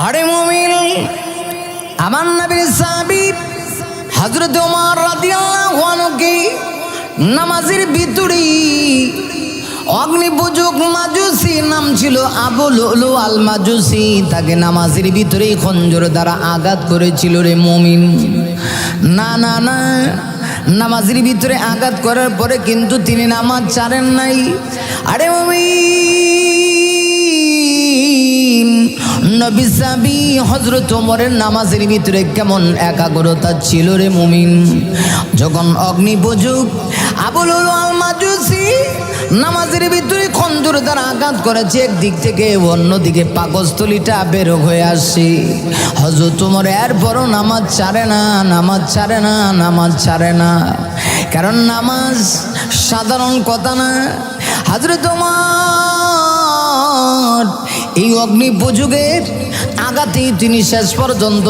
আরে মুমিন, আমার নবীর সাহাবী হযরত ওমর রাদিয়াল্লাহু আনহুকে নামাজের ভিতরে অগ্নিপূজক মাজুসি নাম ছিল আবু লুলু আল মাজুসি, তাকে নামাজের ভিতরে খঞ্জর দ্বারা আঘাত করেছিল রে মুমিন। না না না, নামাজের ভিতরে আঘাত করার পরে কিন্তু তিনি নামাজ ছাড়েন নাই। আরে মুমিন, নবী সাহাবী হযরত ওমরের নামাজের ভিতরে কেমন একাগ্রতা ছিল রে মুমিন। যখন অগ্নিপূজক আবু লুলু আল মাজুসি নামাজের ভিতরে খঞ্জর দ্বারা আঘাত করেছে, একদিক থেকে অন্যদিকে পাকস্থলীটা বের হয়ে আসে। হযরত ওমর এরপরও নামাজ ছাড়ে না, নামাজ ছাড়ে না, নামাজ ছাড়ে না। কারণ নামাজ সাধারণ কথা না। হযরত ওমর এই অগ্নিপূজকের আঘাতেই তিনি শেষ পর্যন্ত